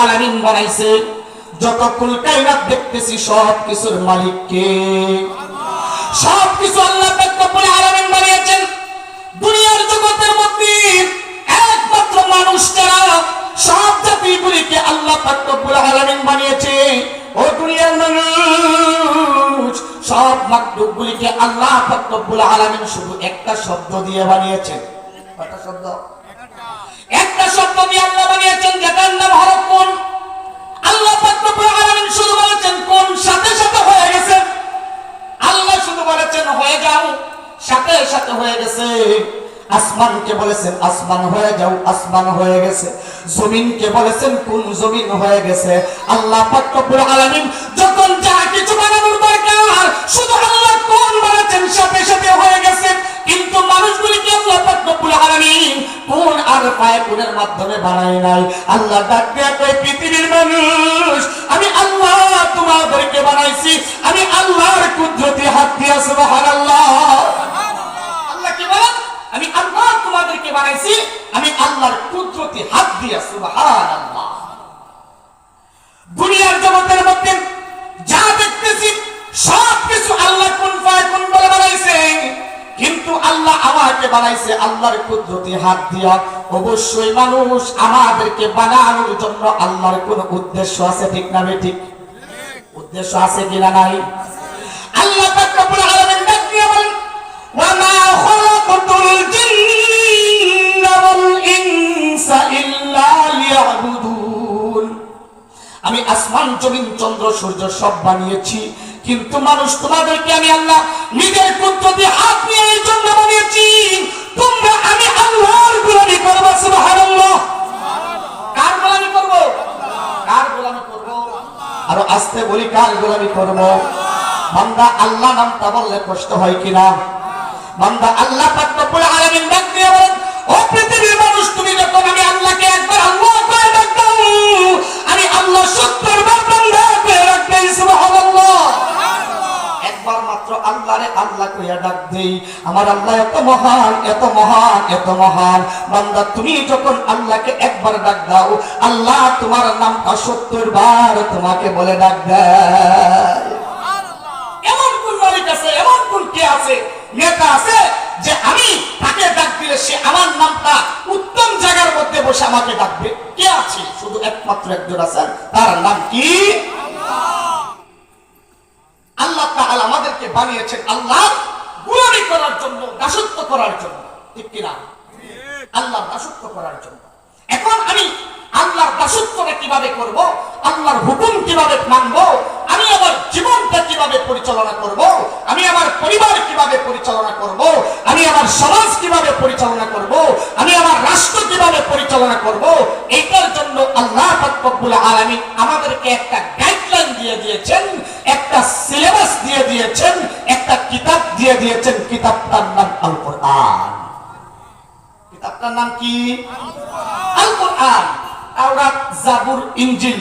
আলামিন বানাইছে। যত কুল কায়নাত দেখতেছি সব কিছুর মালিক কে? সব কিছু আল্লাহ পাক রব্বুল আলামিন বানিয়েছেন। দুনিয়ার জগতের মধ্যে একমাত্র মানুষ ছাড়া সব জাতিগুলিকে আল্লাহ পাক রব্বুল আলামিন বানিয়েছে। ও দুনিয়ার মানুষ, সব মাখলুকগুলিকে আল্লাহ পাক রব্বুল আলামিন শুধু একটা শব্দ দিয়ে বানিয়েছেন। কয়টা শব্দ? একটা শব্দ দিয়ে আল্লাহ বানিয়েছেন, যেটার নাম হলো কোন। আল্লাহ পাক রব্বুল আলামিন শুধু বলেছেন কোন, সাথে সাথে হয়ে গেছে। আল্লাহ শুধু বলেছেন হয়ে যাও, সাথে সাথে হয়ে গেছে। আসমানকে বলেছেন আসমান হয়ে যাও, আসমান হয়ে গেছে। জমিনকে বলেছেন কোন, জমিন হয়ে গেছে। আল্লাহ পাক রব্বুল আলামিন যখন যা কিছু বানানোর দরকার শুধু আল্লাহ কোন বলেছেন, সাথে সাথে হয়ে গেছে। কিন্তু মানুষগুলিকে আল্লাহ পাক রব্বুল আলামিন কোন আর ফায়াকুনের মাধ্যমে বানায় নাই। আল্লাহ ডাক দিয়ে কয়, পৃথিবীর মানুষ, আমি আল্লাহ তোমাদেরকে বানাইছি, আমি আল্লাহর কুদরতি হাত দিয়ে। সুবহানাল্লাহ। আল্লাহ কি বলেন? আমি আল্লাহ তোমাদেরকে বানাইছি, আমি আল্লাহর কুদরতি হাত দিয়ে। সুবহানাল্লাহ। দুনিয়ার জগতের মধ্যে যা দেখতেছি সব কিছু আল্লাহ কুন ফায়াকুন বলে বানাইছে, কিন্তু আল্লাহ আমাকে বানাইছে আল্লাহর কুদরতি হাত দিয়া। অবশ্যই মানুষ আমাদেরকে বানানোর জন্য আল্লাহর কোন উদ্দেশ্য আছে, ঠিক না ঠিক? উদ্দেশ্য আছে কিনা নাই? আল্লাহ পাক রব্বুল আলামিন ডাক দিয়ে বলেন, ওয়া মা খালাকাতুল জিন্না ওয়াল ইনসা ইল্লা লিয়াবুদুন। আমি আসমান, জমিন, চন্দ্র, সূর্য সব বানিয়েছি, কিন্তু মানুষ তোমাদেরকে আমি আল্লাহ নিজের কুদরতি হাত নিয়ে এই জন্য বানিয়েছি, তোমরা আমি আল্লাহর গোলামি করবে। সুবহানাল্লাহ। কার গোলামি করব? কার গোলামি করব? আরো আস্তে বলি, কার গোলামি করব? বান্দা আল্লাহ নামটা বললে কষ্ট হয় কিনা? বান্দা আল্লাহ পাক রব্বুল আলামিন ডাক দিয়ে বলেন, ও পৃথিবীর মানুষ, তুমি যখন আমি আল্লাহকে একবার আল্লাহ করে ডাক দাও, আমি আল্লাহ 70 বার বান্দা করে রাখবে। সুবহানাল্লাহ। একবার মাত্র আল্লাহরে আল্লাহ কইয়া ডাক দেই, আমার আল্লাহ এত মহান, এত মহান, এত মহান। বান্দা তুমি যখন আল্লাহকে একবার ডাক দাও, আল্লাহ তোমার নামটা 70 বার তোমাকে বলে ডাক দেয়। এমন কোন মালিক আছে, এমন কোন কে আছে, নেতা আছে যে আমি তাকে ডাক দিলে সে আমার নামটা উত্তম জায়গার মধ্যে বসে আমাকে ডাকবে? কে আছে? শুধু একমাত্র একজন আছেন, তার নাম কি? আল্লাহ তাআলা আমাদেরকে বানিয়েছেন আল্লাহ গোলামি করার জন্য, দাসত্ব করার জন্য, ঠিক কিনা? আল্লাহর দাসত্ব করার জন্য। এখন আমি আল্লাহর দাসত্বটা কিভাবে করব, আল্লাহর হুকুম কিভাবে মানব, আমি আমার জীবনটা কিভাবে পরিচালনা করব, আমি আমার পরিবার কিভাবে পরিচালনা করব, আমি আমার সমাজ কিভাবে পরিচালনা করব, আমি আমার রাষ্ট্র কিভাবে পরিচালনা করব, এইটার জন্য আল্লাহ পাক রব্বুল আলামিন আমাদেরকে একটা গাইডলাইন দিয়ে দিয়েছেন, একটা সিলেবাস দিয়ে দিয়েছেন, একটা কিতাব দিয়ে দিয়েছেন। কিতাবটার নাম আল কোরআন। কিতাবটার নাম কি? আল কোরআন। তাওরাত, জাবুর, ইনজিল,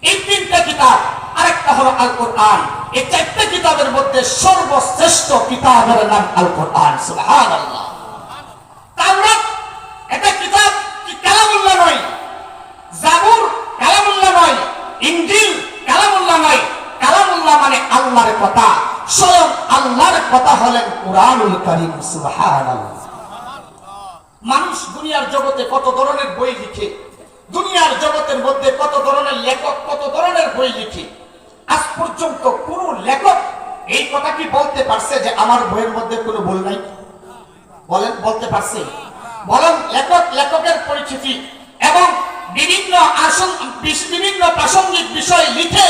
এই তিনটা কিতাব, আরেকটা হলো আল কোরআন। এই চারটি কিতাবের মধ্যে সর্বশ্রেষ্ঠ কিতাবের নাম আল কোরআন। সুবহানাল্লাহ। তাওরাত এটা কিতাব কি কালামুল্লাহ নয়, জাবুর কালামুল্লাহ নয়, ইনজিল কালামুল্লাহ নয়। কালামুল্লাহ মানে আল্লাহর কথা, স্বয়ং আল্লাহর কথা হলেন কুরআনুল কারীম। সুবহানাল্লাহ। মানুষ দুনিয়ার জগতে কত ধরনের বই লিখে, দুনিয়ার জগতের মধ্যে কত ধরনের লেখক কত ধরনের বই লিখে, আজ পর্যন্ত কোন লেখক এই কথা কি বলতে পারছে যে আমার বইয়ের মধ্যে কোনো ভুল নাই? বলেন, বলতে পারছে? বলেন, লেখকের পরিচিতি এবং বিভিন্ন প্রাসঙ্গিক বিষয় লিখে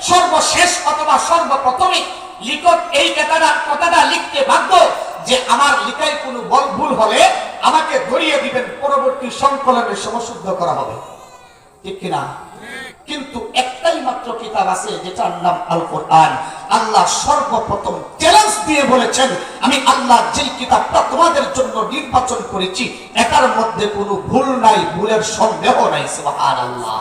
সর্বশেষ অথবা সর্বপ্রথমে লিখক এই কথাটা লিখতে বাধ্য যে আমার লিখায় কোনো ভুল হলে আমাকে ধরিয়ে দিবেন, পরবর্তী সংকলনে সমশুদ্ধ করা হবে, ঠিক কিনা? কিন্তু একটাই মাত্র কিতাব আছে যেটার নাম আল কোরআন। আল্লাহ সর্বপ্রথম চ্যালেঞ্জ দিয়ে বলেছেন, আমি আল্লাহ যেই কিতাবটা তোমাদের জন্য নির্বাচন করেছি এটার মধ্যে কোনো ভুল নাই, ভুলের সন্দেহ নাই। সুবহানাল্লাহ।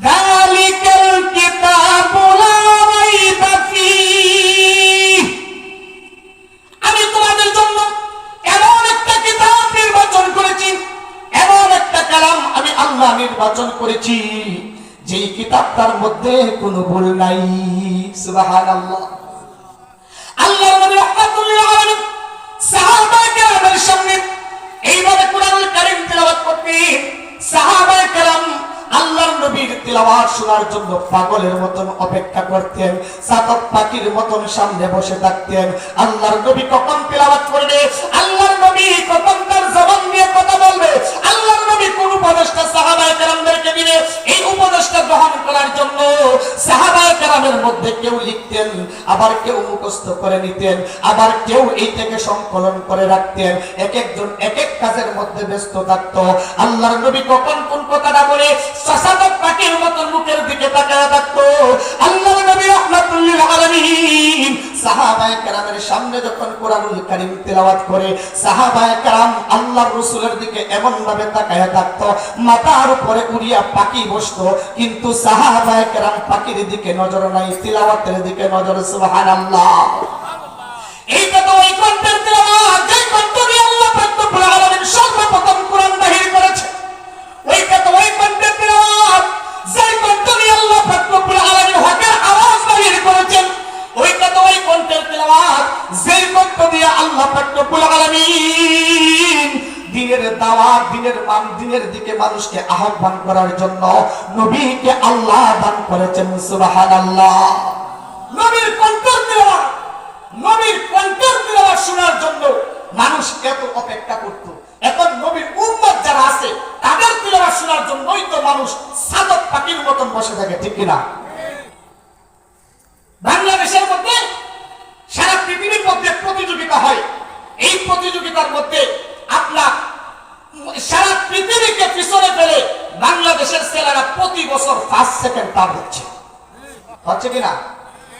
যালিকাল কিতাবু লা রাইবা ফীহ। আমি তোমাদের জন্য এমন একটা কিতাব নির্বাচন করেছি, এমন একটা কালাম আমি আল্লাহ নির্বাচন করেছি মধ্যে কোনো ভুল নাই। সুবহানাল্লাহ। আল্লাহর নবী রাহমাতুল লিল আলামিন সাহাবায়ে কেরামের সামনে এইভাবে কোরআনুল কারীম তেলাওয়াত করতেন। সাহাবায়ে কেরাম আল্লাহর নবীর তেলাওয়াত শোনার জন্য পাগলের মতন অপেক্ষা করতেন, চাতক পাখির মতন সামনে বসে থাকতেন। আল্লাহর নবী কখন তেলাওয়াত করবে, আল্লাহর নবী কখন তার জবান দিয়ে কথা বলবে, আল্লাহর নবী কোন উপদেশটা সাহাবায়ে কেরামদেরকে দিবে, এই উপদেশটা গ্রহণ করার জন্য সাহাবায়ে কেরামের মধ্যে কেউ লিখতেন, আবার কেউ মুখস্থ করে নিতেন, আবার কেউ এই থেকে সংকলন করে রাখতেন। এক একজন এক এক কাজের মধ্যে ব্যস্ত থাকতো। আল্লাহর নবী কখন কোন কথাটা বলে সাসাদক পাখির মতন মুখের দিকে তাকায় থাকতো। আল্লাহর নবী রাহমাতুল লিল আলামিন সাহাবায়ে কেরামের সামনে যখন কোরআনুল কারীম তেলাওয়াত করে, সাহাবায়ে কেরাম আল্লাহর রাসূলের দিকে এমন ভাবে তাকায় থাকতো, মাথার উপরে উড়িয়া পাখি বসতো, কিন্তু সাহাবায়ে কেরাম পাখির দিকে নজর নাই, তেলাওয়াতের দিকে নজর। সুবহানাল্লাহ। এইটা তো ওই কণ্ঠের তেলাওয়াত যে কণ্ঠ দিয়ে আল্লাহ পাক রব্বুল আলামিন সর্বপ্রথম কোরআন নাযিল করেছে। ওইটা তো ওই কণ্ঠের তেলাওয়াত যে কণ্ঠ দিয়ে আল্লাহ পাক রব্বুল আলামিন হকের আওয়াজ নাযিল করেছেন। ওইটা তো ওই কণ্ঠের তেলাওয়াত যে কণ্ঠ দিয়ে আল্লাহ পাক রব্বুল আলামিন দিনের দাওয়াত, দিনের মান, দিনের দিকে মানুষকে আহ্বান করার জন্য নবীকে আল্লাহ দান করেছেন। সুবহানাল্লাহ। নবীর কণ্ঠের তেলাওয়াত, নবীর কণ্ঠের তেলাওয়াত শোনার জন্য মানুষ এত অপেক্ষা করত। এখন নবীর উম্মত যারা আছে তাদের তেলাওয়াত শোনার জন্যই তো মানুষ সাদক পাখির মতন বসে থাকে, ঠিক কিনা? বাংলাদেশের মধ্যে সারা পৃথিবীর মধ্যে প্রতিযোগিতা হয়। এই প্রতিযোগিতার মধ্যে আপনার সারা পৃথিবীকে পিছনে ফেলে বাংলাদেশের ছেলেরা প্রতি বছর ফার্স্ট সেকেন্ড পার হচ্ছে কিনা?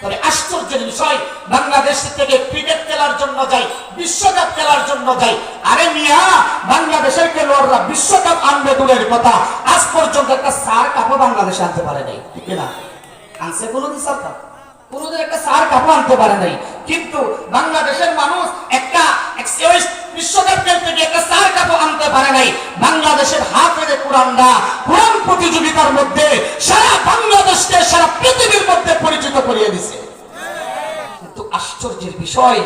তবে আশ্চর্যের বিষয়, বাংলাদেশ থেকে ক্রিকেট খেলার জন্য যায়, বিশ্বকাপ খেলার জন্য যায়। আরে মিয়া, বাংলাদেশের খেলোয়াড়রা বিশ্বকাপ আনবে দূরের কথা, আজ পর্যন্ত একটা সার কাপও বাংলাদেশে আনতে পারে নাই, ঠিক না? আনছে কোনোদিন সার কাপ? কোনোদিন একটা সার কাপও আনতে পারে নাই। কিন্তু বাংলাদেশের মানুষ একটা বিশ্বকাপ খেলতে গিয়ে একটা সার কাপও আনতে পারে নাই। বাংলাদেশের হাফেজে কুরআনরা কুরআন প্রতিযোগিতার মধ্যে সারা বাংলাদেশকে সারা পৃথিবীর মধ্যে পরিচিত করিয়ে দিয়েছে। কিন্তু আশ্চর্যের বিষয়,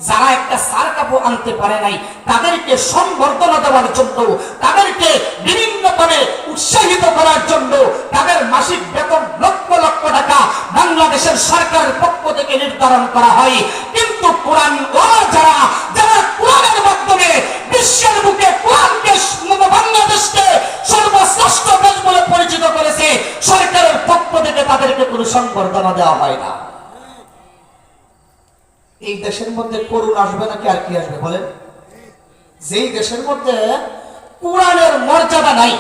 যারা একটা সার কাপও আনতে পারে নাই তাদেরকে সম্বর্ধনা দেওয়ার জন্য, তাদেরকে বিভিন্নভাবে উৎসাহিত করার জন্য তাদের মাসিক বেতন লক্ষ লক্ষ টাকা বাংলাদেশের সরকারের পক্ষ থেকে নির্ধারণ করা হয়। কিন্তু কোরআন যারা যারা কোরআনের মাধ্যমে বিশ্বের বুকে কোরআনকে, বাংলাদেশকে সর্বশ্রেষ্ঠ দেশ বলে পরিচিত করেছে, সরকারের পক্ষ থেকে তাদেরকে কোনো সম্বর্ধনা দেওয়া হয় না। এই দেশের মধ্যে করুণ আসবে নাকি আর কি আসবে বলেন? যেই দেশের মধ্যে কোরআনের মর্যাদা নাই,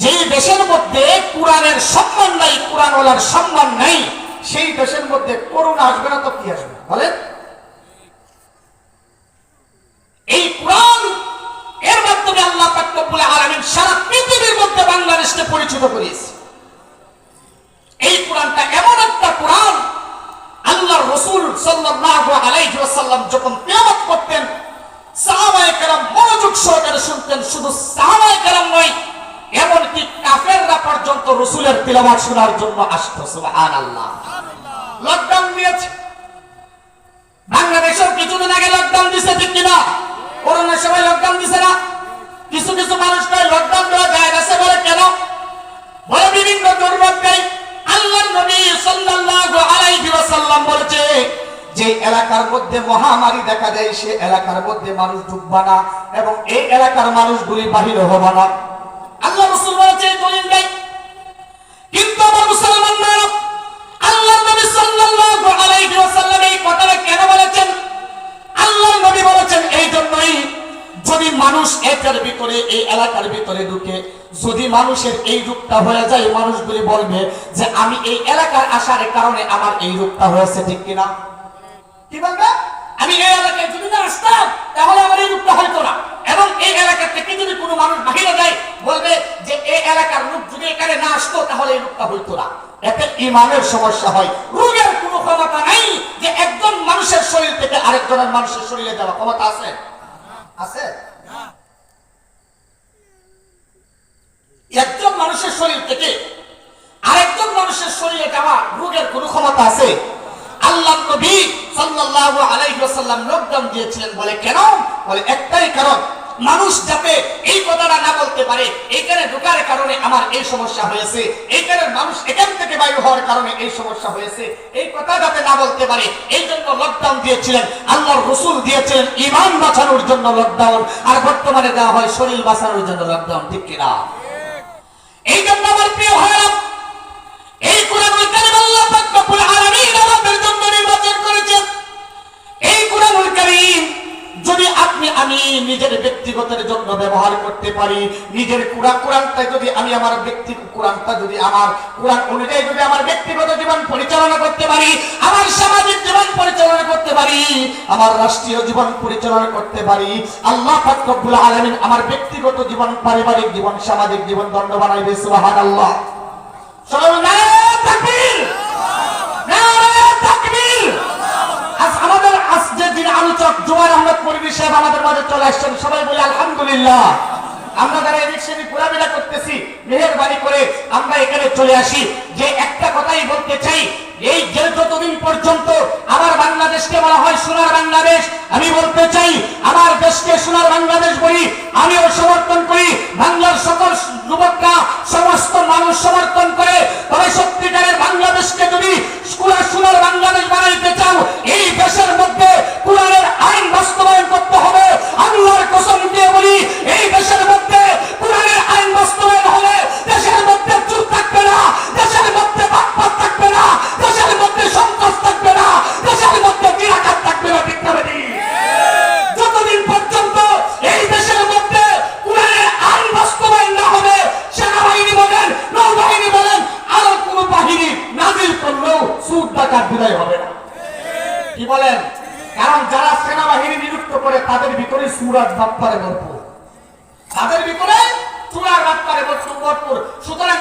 যেই দেশের মধ্যে কোরআনের সম্মান নাই, কোরআনওয়ালার সম্মান নাই, সেই দেশের মধ্যে করুণ আসবে না তো কি আসবে বলেন? এই কোরআন এর মাধ্যমে আল্লাহ পাক রব্বুল আলামিন সারা পৃথিবীর মধ্যে বাংলাদেশকে পরিচিত করিয়েছে। এই কোরআনটা এমন একটা কোরআন, আল্লাহর রাসূল সাল্লাল্লাহু আলাইহি ওয়াসাল্লাম যখন তেলাওয়াত করতেন সাহাবায়ে কেরাম মনোযোগ সহকারে শুনতেন। শুধু সাহাবায়ে কেরাম নয়, এমনকি কাফেররা পর্যন্ত রাসূলের তেলাওয়াত শোনার জন্য আসতো। সুবহানাল্লাহ। লকডাউন দিয়েছে বাংলাদেশেও, কিছুদিন আগে লকডাউন দিয়েছে, ঠিক কিনা? করোনার সময় লকডাউন দিয়েছে না? কিছু কিছু মানুষ কয় লকডাউন দেওয়া যায় না, বলে কেন? বলে বিভিন্ন জরুরত নেই। আল্লাহর নবী সাল্লাল্লাহু আলাইহি ওয়াসাল্লাম বলেছে, যে এলাকার মধ্যে মহামারী দেখা যায় সে এলাকার মধ্যে মানুষ ঢুকবা না এবং এই এলাকার মানুষগুলি বাহির হবে না। আল্লাহ রাসূল বলেছে দলিল নেই। কিন্তু আমার মুসলমান ভাইরা, আল্লাহর নবী সাল্লাল্লাহু আলাইহি ওয়াসাল্লাম এই কথাটা কেন বলেছেন? আল্লাহর নবী বলেছেন এই জন্যই, যদি মানুষ এটার ভিতরে, এই এলাকার ভিতরে ঢুকে, যদি মানুষের এই রূপটা হয়ে যায়, মানুষগুলি বলবে যে আমি এই এলাকার আসার কারণে আমার এই রূপটা হয়েছে, ঠিক কিনা? কি বলবে? আমি এই এলাকায় যদি না আসতাম তাহলে আমার এই রূপটা হইতো না। এবং এই এলাকা থেকে যদি কোনো মানুষ বাহিরে যায়, বলবে যে এই এলাকার রূপ যদি এখানে না আসতো তাহলে এই রূপটা হইতো না। এতে ইমানের সমস্যা হয়। রোগের কোনো ক্ষমতা নাই যে একজন মানুষের শরীর থেকে আরেকজনের মানুষের শরীরে যাওয়া, ক্ষমতা আছে? আছে? একজন মানুষের শরীর থেকে আরেকজন মানুষের শরীরে যাওয়া রোগের কোনো ক্ষমতা আছে? আল্লাহ নবী সাল্লাল্লাহু আলাইহি ওয়াসাল্লাম লকডাউন দিয়েছিলেন। বলে কেন? বলে একটাই কারণ, মানুষ যাতে এই কথাটা না বলতে পারে এইখানে ঢোকার কারণে আমার এই সমস্যা হয়েছে, এইখানে মানুষ এখান থেকে বাইরে হওয়ার কারণে এই সমস্যা হয়েছে, এই কথা যাতে না বলতে পারে এই জন্য লকডাউন দিয়েছিলেন। আল্লাহর রাসূল দিয়েছিলেন ঈমান বাঁচানোর জন্য লকডাউন, আর বর্তমানে দেওয়া হয় শরীর বাঁচানোর জন্য লকডাউন। ঠিক কিনা? এই জন্য আমার প্রিয় ভাইরা, এই কোরআনুল কারীম আল্লাহ পাক রব্বুল আলামিন আমাদের জন্য নির্বাচন করেছেন। এই কোরআনুল কারীম যদি আপনি আমি নিজের ব্যক্তিগতের জন্য ব্যবহার করতে পারি, নিজের কোরআনটা যদি আমি আমার কোরআনটা যদি আমার কোরআন অনুযায়ী যদি আমার ব্যক্তিগত জীবন পরিচালনা করতে পারি, আমার সামাজিক জীবন পরিচালনা করতে পারি, আমার রাষ্ট্রীয় জীবন পরিচালনা করতে পারি, আল্লাহ পাক রব্বুল আলামিন আমার ব্যক্তিগত জীবন, পারিবারিক জীবন, সামাজিক জীবন দণ্ড বানাইবে। সুবহানাল্লাহ। নারায়ে তাকবীর, নারায়ে তাকবীর। আমাদের আজকের দিন আলোচক জুবাইর আহমেদ পরিবী সাহেব আমাদের মাঝে চলে আসছেন। সবাই বলি আলহামদুলিল্লাহ। আমরা যারা এদিক সেদিক ঘোরাফেরা করতেছি, মেহেরবানি করে আমরা এখানে চলে আসি যে একটা কথাই বলতে চাই, এই যে যতদিন পর্যন্ত আমার বাংলাদেশকে বলা হয় সোনার বাংলাদেশ, আমি বলতে চাই আমার দেশকে সোনার বাংলাদেশ বলি, আমিও সমর্থন করি, বাংলার সকল যুবকরা সমস্ত মানুষ সমর্থন করে। তবে সত্যিকারের বাংলাদেশকে যদি সোনার বাংলাদেশ বানাইতে চাও, এই দেশের মধ্যে কোরআনের আইন বাস্তবায়ন করতে হবে। আল্লাহর কসম দিয়ে বলি, এই দেশের মধ্যে কোরআনের আইন বাস্তবায়ন হলে দেশের মধ্যে চুপ থাকবে না, দেশের মধ্যে বাকপাত থাকবে না, দেশের মধ্যে সন্ত্রাস থাকবে না, দেশের মধ্যে জিহাদ থাকবে না। ঠিক না? যতদিন পর্যন্ত এই দেশের মধ্যে কোরআনের আইন বাস্তবায়ন না হবে, সেনাবাহিনী বলেন, নৌবাহিনী বলেন, আরো কোন বাহিনী নাজিল করলেও সুদ ডাকাত বিদায় হবে না। কি বলেন? কারণ যারা সেনাবাহিনী নিযুক্ত করে তাদের ভিতরে সুরাজ বাপ্পারে ভরপুর, তাদের ভিতরে সুরাজ বাপ্পারে ভরপুর। সুতরাং